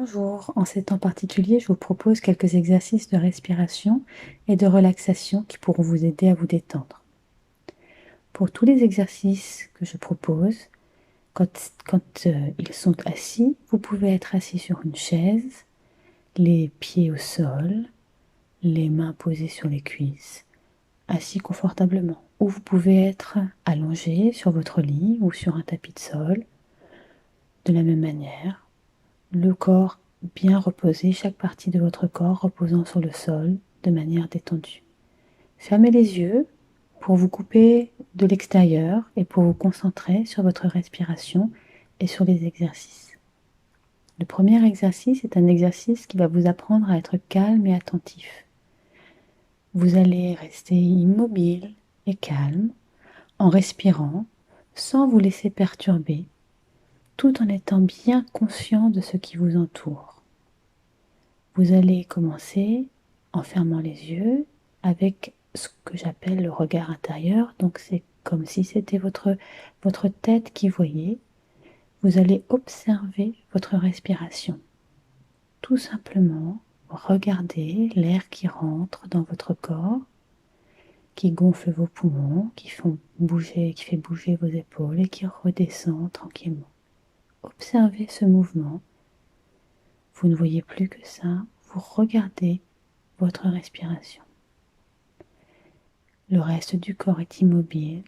Bonjour, en ces temps particuliers, je vous propose quelques exercices de respiration et de relaxation qui pourront vous aider à vous détendre. Pour tous les exercices que je propose, quand ils sont assis, vous pouvez être assis sur une chaise, les pieds au sol, les mains posées sur les cuisses, assis confortablement. Ou vous pouvez être allongé sur votre lit ou sur un tapis de sol, de la même manière. Le corps bien reposé, chaque partie de votre corps reposant sur le sol de manière détendue. Fermez les yeux pour vous couper de l'extérieur et pour vous concentrer sur votre respiration et sur les exercices. Le premier exercice est un exercice qui va vous apprendre à être calme et attentif. Vous allez rester immobile et calme en respirant sans vous laisser perturber, tout en étant bien conscient de ce qui vous entoure. Vous allez commencer en fermant les yeux avec ce que j'appelle le regard intérieur. Donc c'est comme si c'était votre tête qui voyait. Vous allez observer votre respiration. Tout simplement, regardez l'air qui rentre dans votre corps, qui gonfle vos poumons, qui fait bouger vos épaules et qui redescend tranquillement. Observez ce mouvement. Vous ne voyez plus que ça. Vous regardez votre respiration. Le reste du corps est immobile.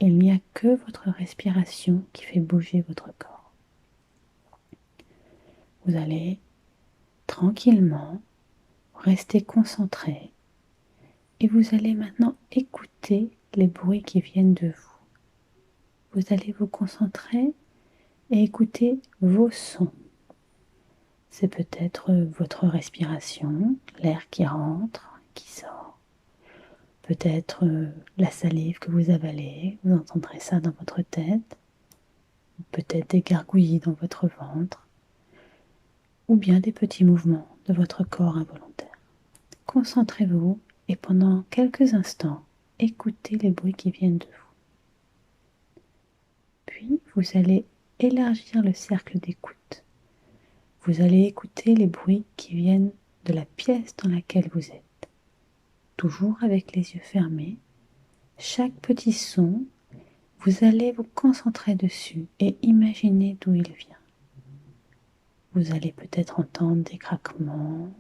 Il n'y a que votre respiration qui fait bouger votre corps. Vous allez tranquillement rester concentré et vous allez maintenant écouter les bruits qui viennent de vous. Vous allez vous concentrer et écouter vos sons. C'est peut-être votre respiration, l'air qui rentre, qui sort. Peut-être la salive que vous avalez, vous entendrez ça dans votre tête. Peut-être des gargouillis dans votre ventre, ou bien des petits mouvements de votre corps involontaire. Concentrez-vous et pendant quelques instants, écoutez les bruits qui viennent de vous. Puis, vous allez élargir le cercle d'écoute. Vous allez écouter les bruits qui viennent de la pièce dans laquelle vous êtes. Toujours avec les yeux fermés, chaque petit son, vous allez vous concentrer dessus et imaginer d'où il vient. Vous allez peut-être entendre des craquements,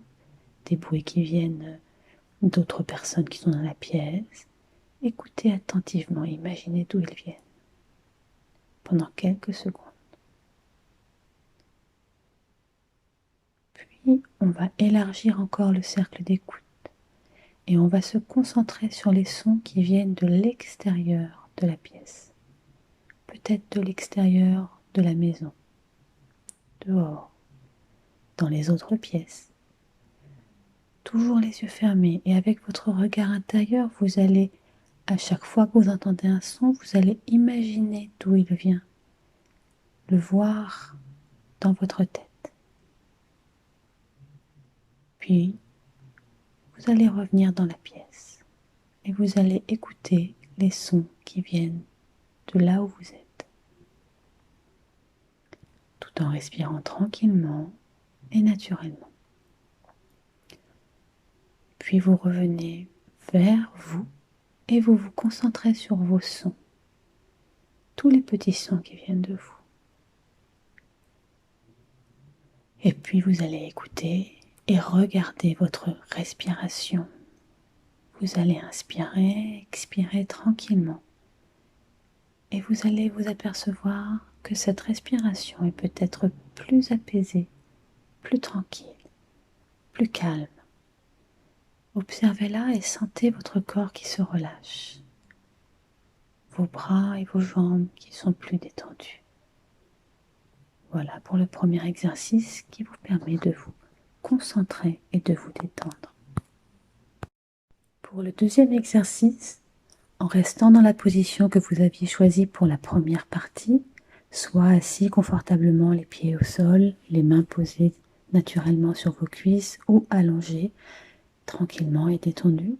des bruits qui viennent d'autres personnes qui sont dans la pièce. Écoutez attentivement, imaginez d'où ils viennent pendant quelques secondes. Puis, on va élargir encore le cercle d'écoute et on va se concentrer sur les sons qui viennent de l'extérieur de la pièce. Peut-être de l'extérieur de la maison, dehors, dans les autres pièces. Toujours les yeux fermés et avec votre regard intérieur, vous allez, à chaque fois que vous entendez un son, vous allez imaginer d'où il vient, le voir dans votre tête. Puis, vous allez revenir dans la pièce et vous allez écouter les sons qui viennent de là où vous êtes, tout en respirant tranquillement et naturellement. Puis vous revenez vers vous et vous vous concentrez sur vos sons, tous les petits sons qui viennent de vous. Et puis vous allez écouter et regarder votre respiration. Vous allez inspirer, expirer tranquillement. Et vous allez vous apercevoir que cette respiration est peut-être plus apaisée, plus tranquille, plus calme. Observez-la et sentez votre corps qui se relâche. Vos bras et vos jambes qui sont plus détendus. Voilà pour le premier exercice qui vous permet de vous concentrer et de vous détendre. Pour le deuxième exercice, en restant dans la position que vous aviez choisie pour la première partie, soit assis confortablement les pieds au sol, les mains posées naturellement sur vos cuisses ou allongées, tranquillement et détendues,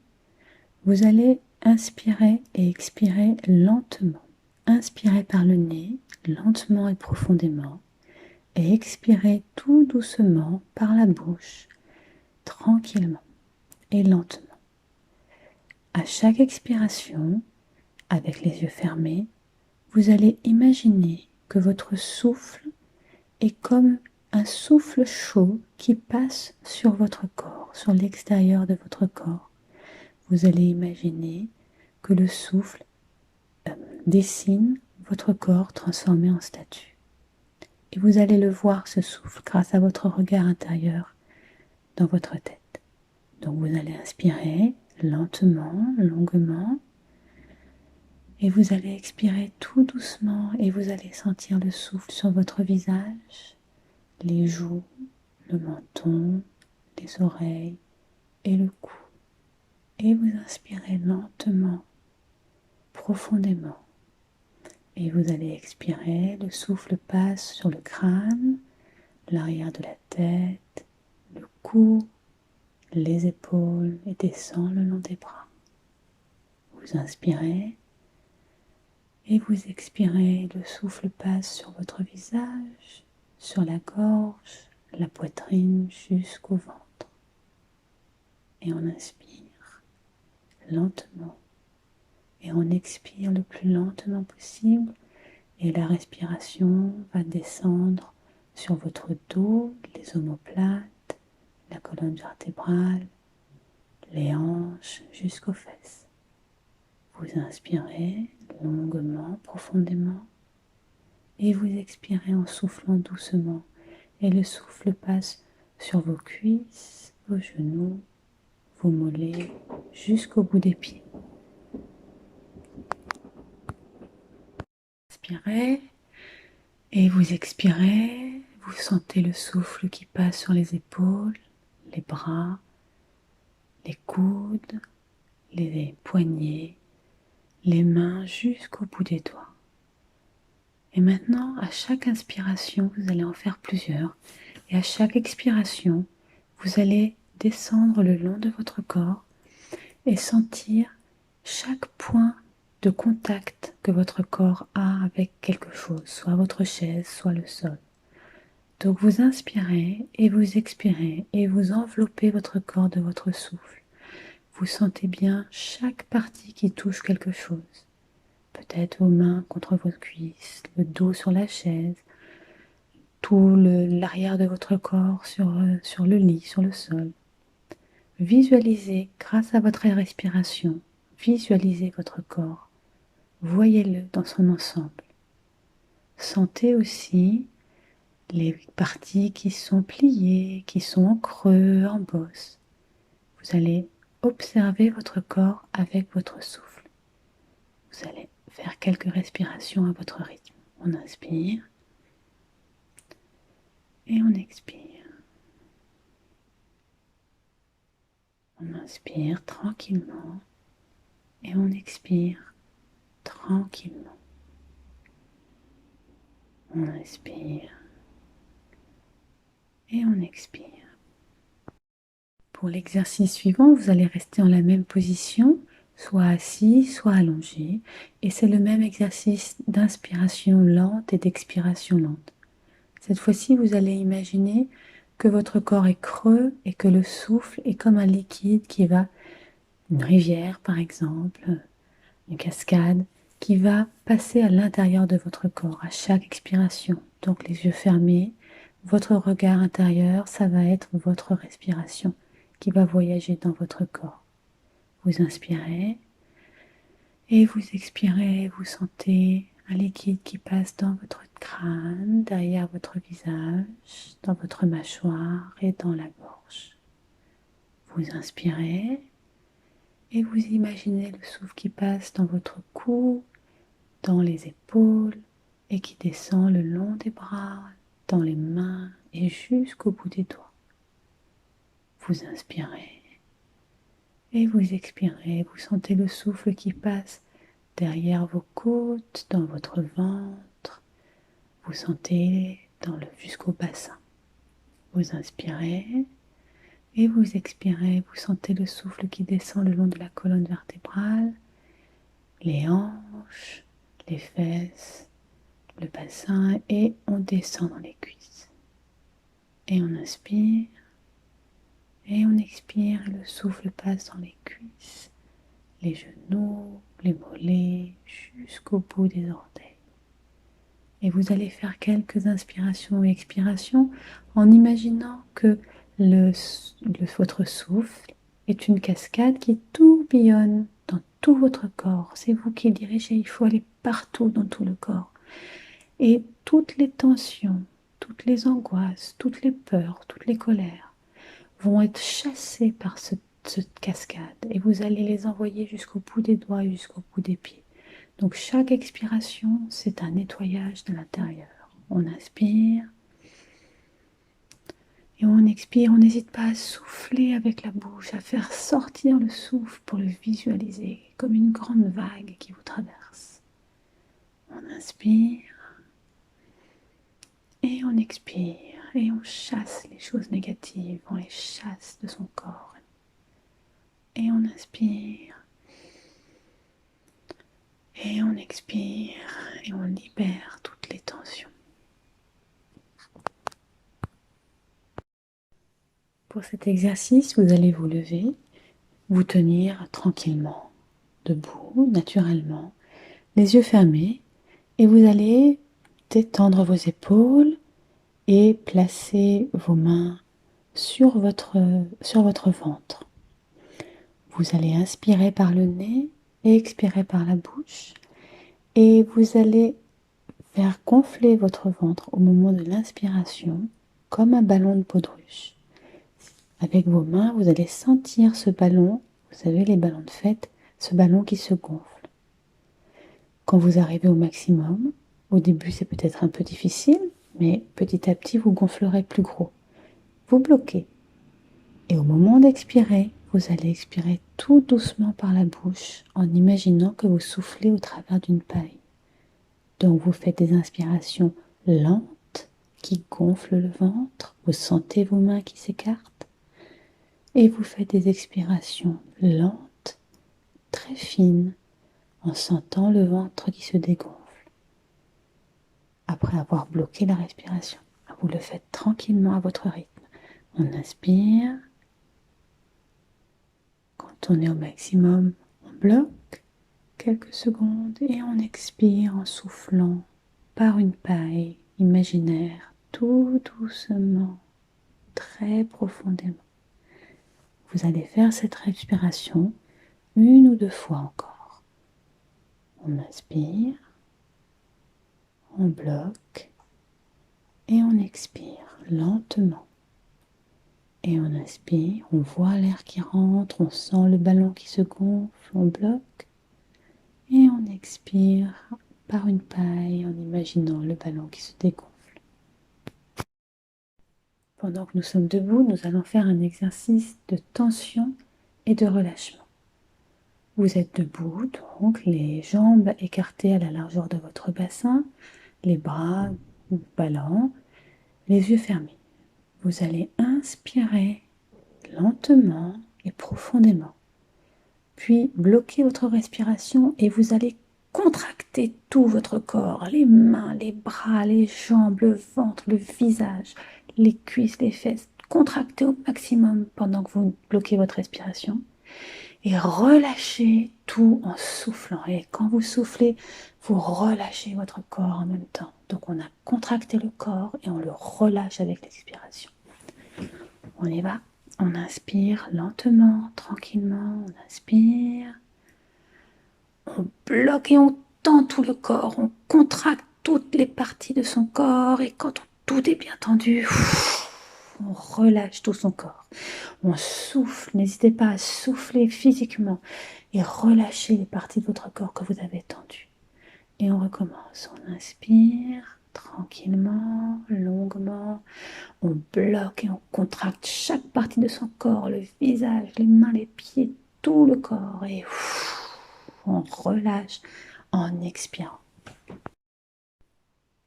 vous allez inspirer et expirer lentement. Inspirez par le nez, lentement et profondément. et expirez tout doucement par la bouche, tranquillement et lentement. À chaque expiration, avec les yeux fermés, vous allez imaginer que votre souffle est comme un souffle chaud qui passe sur votre corps, sur l'extérieur de votre corps. Vous allez imaginer que le souffle dessine votre corps transformé en statue. Et vous allez le voir, ce souffle, grâce à votre regard intérieur dans votre tête. Donc vous allez inspirer lentement, longuement, et vous allez expirer tout doucement et vous allez sentir le souffle sur votre visage, les joues, le menton, les oreilles et le cou. Et vous inspirez lentement, profondément. Et vous allez expirer, le souffle passe sur le crâne, l'arrière de la tête, le cou, les épaules et descend le long des bras. Vous inspirez et vous expirez, le souffle passe sur votre visage, sur la gorge, la poitrine jusqu'au ventre. Et on inspire lentement et on expire le plus lentement possible et la respiration va descendre sur votre dos, les omoplates, la colonne vertébrale, les hanches jusqu'aux fesses. Vous inspirez longuement, profondément et vous expirez en soufflant doucement et le souffle passe sur vos cuisses, vos genoux, vos mollets jusqu'au bout des pieds. Inspirez et vous expirez, vous sentez le souffle qui passe sur les épaules, les bras, les coudes, les poignets, les mains jusqu'au bout des doigts. Et maintenant, à chaque inspiration, vous allez en faire plusieurs. Et à chaque expiration, vous allez descendre le long de votre corps et sentir chaque point de contact que votre corps a avec quelque chose, soit votre chaise, soit le sol. Donc vous inspirez et vous expirez et vous enveloppez votre corps de votre souffle. Vous sentez bien chaque partie qui touche quelque chose. Peut-être vos mains contre vos cuisses, le dos sur la chaise, tout l'arrière de votre corps sur le lit, sur le sol. Visualisez, grâce à votre respiration, visualisez votre corps. Voyez-le dans son ensemble. Sentez aussi les parties qui sont pliées, qui sont en creux, en bosse. Vous allez observer votre corps avec votre souffle. Vous allez faire quelques respirations à votre rythme. On inspire et on expire. On inspire tranquillement et on expire tranquillement. On inspire et on expire. Pour l'exercice suivant, vous allez rester en la même position, soit assis, soit allongé, et c'est le même exercice d'inspiration lente et d'expiration lente. Cette fois-ci, vous allez imaginer que votre corps est creux et que le souffle est comme un liquide qui va, une rivière par exemple, une cascade, qui va passer à l'intérieur de votre corps à chaque expiration. Donc les yeux fermés, votre regard intérieur, ça va être votre respiration qui va voyager dans votre corps. Vous inspirez et vous expirez, vous sentez un liquide qui passe dans votre crâne, derrière votre visage, dans votre mâchoire et dans la gorge. Vous inspirez et vous imaginez le souffle qui passe dans votre cou, dans les épaules et qui descend le long des bras, dans les mains et jusqu'au bout des doigts. Vous inspirez et vous expirez, vous sentez le souffle qui passe derrière vos côtes, dans votre ventre, vous sentez jusqu'au bassin. Vous inspirez et vous expirez, vous sentez le souffle qui descend le long de la colonne vertébrale, les hanches, les fesses, le bassin et on descend dans les cuisses. Et on inspire. Et on expire. Et le souffle passe dans les cuisses, les genoux, les mollets, jusqu'au bout des orteils. Et vous allez faire quelques inspirations et expirations en imaginant que votre souffle est une cascade qui tourbillonne dans tout votre corps. C'est vous qui le dirigez, il faut aller partout dans tout le corps. Et toutes les tensions, toutes les angoisses, toutes les peurs, toutes les colères vont être chassées par cette cascade et vous allez les envoyer jusqu'au bout des doigts et jusqu'au bout des pieds. Donc chaque expiration, c'est un nettoyage de l'intérieur. On inspire et on expire. On n'hésite pas à souffler avec la bouche, à faire sortir le souffle pour le visualiser comme une grande vague qui vous traverse. On inspire et on expire et on chasse les choses négatives, on les chasse de son corps. Et on inspire et on expire et on libère toutes les tensions. Pour cet exercice, vous allez vous lever, vous tenir tranquillement, debout, naturellement, les yeux fermés, et vous allez détendre vos épaules et placer vos mains sur votre ventre. Vous allez inspirer par le nez et expirer par la bouche, et vous allez faire gonfler votre ventre au moment de l'inspiration comme un ballon de baudruche. Avec vos mains, vous allez sentir ce ballon, vous savez les ballons de fête, ce ballon qui se gonfle. Quand vous arrivez au maximum, au début c'est peut-être un peu difficile, mais petit à petit vous gonflerez plus gros. Vous bloquez. Et au moment d'expirer, vous allez expirer tout doucement par la bouche en imaginant que vous soufflez au travers d'une paille. Donc vous faites des inspirations lentes qui gonflent le ventre, vous sentez vos mains qui s'écartent. Et vous faites des expirations lentes, très fines, en sentant le ventre qui se dégonfle. Après avoir bloqué la respiration, vous le faites tranquillement à votre rythme. On inspire. Quand on est au maximum, on bloque quelques secondes et on expire en soufflant par une paille imaginaire, tout doucement, très profondément. Vous allez faire cette respiration une ou deux fois encore. On inspire, on bloque et on expire lentement. Et on inspire, on voit l'air qui rentre, on sent le ballon qui se gonfle, on bloque. Et on expire par une paille en imaginant le ballon qui se dégonfle. Pendant que nous sommes debout, nous allons faire un exercice de tension et de relâchement. Vous êtes debout, donc les jambes écartées à la largeur de votre bassin, les bras ballants, les yeux fermés. Vous allez inspirer lentement et profondément, puis bloquer votre respiration et vous allez contracter tout votre corps, les mains, les bras, les jambes, le ventre, le visage, les cuisses, les fesses. Contractez au maximum pendant que vous bloquez votre respiration et relâchez tout en soufflant. Et quand vous soufflez, vous relâchez votre corps en même temps. Donc on a contracté le corps et on le relâche avec l'expiration. On y va. On inspire lentement, tranquillement. On inspire. On bloque et on tend tout le corps. On contracte toutes les parties de son corps. Et quand tout est bien tendu, on relâche tout son corps. On souffle. N'hésitez pas à souffler physiquement et relâcher les parties de votre corps que vous avez tendues. Et on recommence. On inspire tranquillement, longuement. On bloque et on contracte chaque partie de son corps, le visage, les mains, les pieds, tout le corps. Et on relâche en expirant.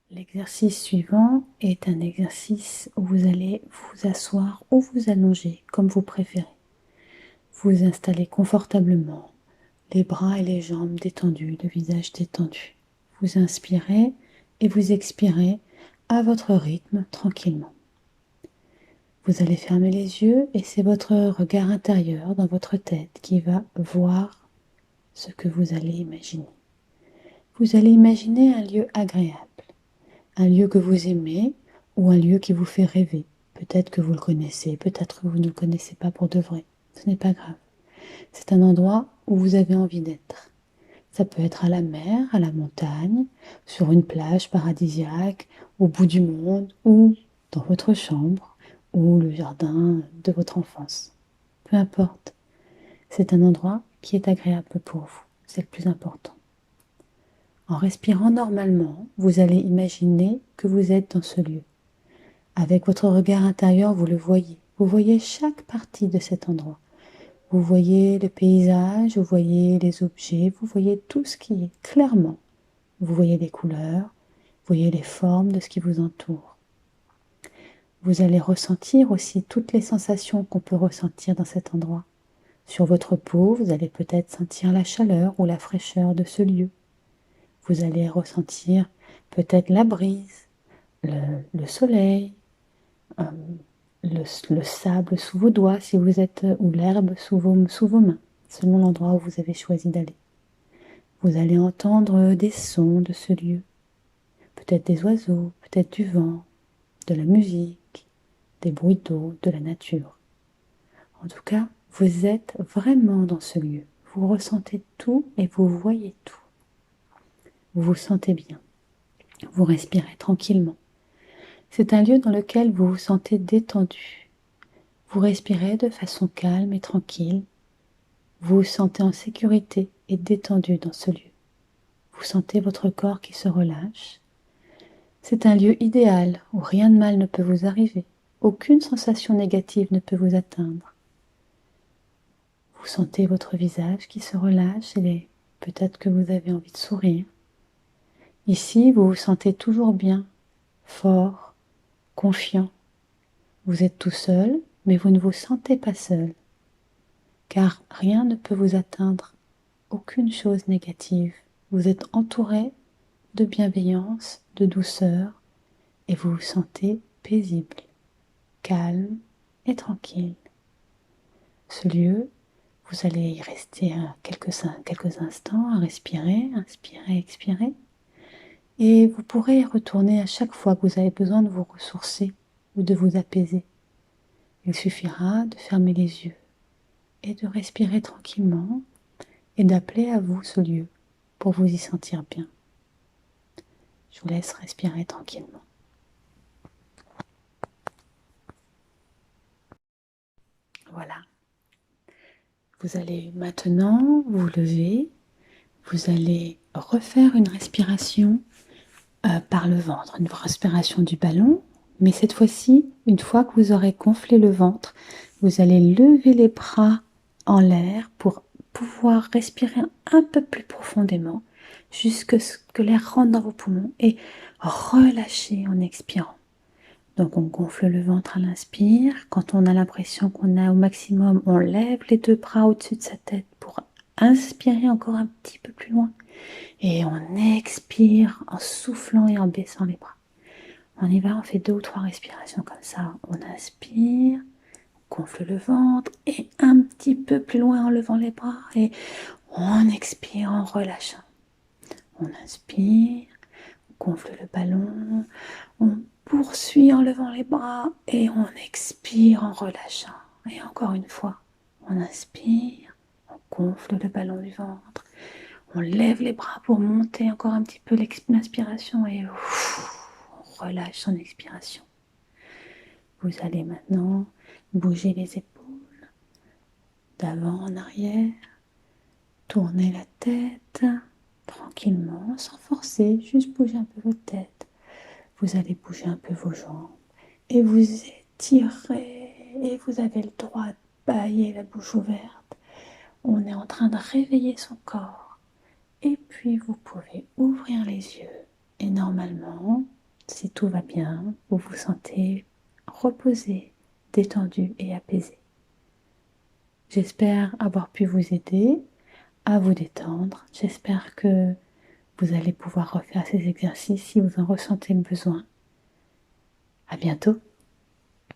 L'exercice suivant est un exercice où vous allez vous asseoir ou vous allonger, comme vous préférez. Vous installez confortablement, les bras et les jambes détendus, le visage détendu. Vous inspirez et vous expirez à votre rythme tranquillement. Vous allez fermer les yeux et c'est votre regard intérieur dans votre tête qui va voir ce que vous allez imaginer. Vous allez imaginer un lieu agréable, un lieu que vous aimez ou un lieu qui vous fait rêver. Peut-être que vous le connaissez, peut-être que vous ne le connaissez pas pour de vrai. Ce n'est pas grave. C'est un endroit où vous avez envie d'être. Ça peut être à la mer, à la montagne, sur une plage paradisiaque, au bout du monde, ou dans votre chambre, ou le jardin de votre enfance. Peu importe. C'est un endroit qui est agréable pour vous. C'est le plus important. En respirant normalement, vous allez imaginer que vous êtes dans ce lieu. Avec votre regard intérieur, vous le voyez. Vous voyez chaque partie de cet endroit. Vous voyez le paysage, vous voyez les objets, vous voyez tout ce qui est clairement. Vous voyez les couleurs, vous voyez les formes de ce qui vous entoure. Vous allez ressentir aussi toutes les sensations qu'on peut ressentir dans cet endroit. Sur votre peau, vous allez peut-être sentir la chaleur ou la fraîcheur de ce lieu. Vous allez ressentir peut-être la brise, le soleil, euh, le sable sous vos doigts si vous êtes, ou l'herbe sous vos mains, selon l'endroit où vous avez choisi d'aller. Vous allez entendre des sons de ce lieu, peut-être des oiseaux, peut-être du vent, de la musique, des bruits d'eau, de la nature. En tout cas, vous êtes vraiment dans ce lieu. Vous ressentez tout et vous voyez tout. Vous vous sentez bien. Vous respirez tranquillement. C'est un lieu dans lequel vous vous sentez détendu. Vous respirez de façon calme et tranquille. Vous vous sentez en sécurité et détendu dans ce lieu. Vous sentez votre corps qui se relâche. C'est un lieu idéal où rien de mal ne peut vous arriver. Aucune sensation négative ne peut vous atteindre. Vous sentez votre visage qui se relâche et peut-être que vous avez envie de sourire. Ici, vous vous sentez toujours bien, fort, confiant. Vous êtes tout seul, mais vous ne vous sentez pas seul, car rien ne peut vous atteindre, aucune chose négative. Vous êtes entouré de bienveillance, de douceur, et vous vous sentez paisible, calme et tranquille. Ce lieu, vous allez y rester quelques instants à respirer, inspirer, expirer. Et vous pourrez y retourner à chaque fois que vous avez besoin de vous ressourcer ou de vous apaiser. Il suffira de fermer les yeux et de respirer tranquillement et d'appeler à vous ce lieu pour vous y sentir bien. Je vous laisse respirer tranquillement. Voilà. Vous allez maintenant vous lever. Vous allez refaire une respiration par le ventre, une respiration du ballon. Mais cette fois-ci, une fois que vous aurez gonflé le ventre, vous allez lever les bras en l'air pour pouvoir respirer un peu plus profondément jusqu'à ce que l'air rentre dans vos poumons et relâcher en expirant. Donc on gonfle le ventre à l'inspire. Quand on a l'impression qu'on a au maximum, on lève les deux bras au-dessus de sa tête pour inspirer encore un petit peu plus loin. Et on expire en soufflant et en baissant les bras. On y va, on fait 2 ou 3 respirations comme ça. On inspire, on gonfle le ventre et un petit peu plus loin en levant les bras. Et on expire en relâchant. On inspire, on gonfle le ballon, on poursuit en levant les bras et on expire en relâchant. Et encore une fois, on inspire, on gonfle le ballon du ventre. On lève les bras pour monter encore un petit peu l'inspiration et on relâche son expiration. Vous allez maintenant bouger les épaules d'avant en arrière, tourner la tête tranquillement, sans forcer, juste bouger un peu votre tête. Vous allez bouger un peu vos jambes et vous étirez et vous avez le droit de bâiller la bouche ouverte. On est en train de réveiller son corps. Et puis vous pouvez ouvrir les yeux et normalement, si tout va bien, vous vous sentez reposé, détendu et apaisé. J'espère avoir pu vous aider à vous détendre. J'espère que vous allez pouvoir refaire ces exercices si vous en ressentez le besoin. À bientôt!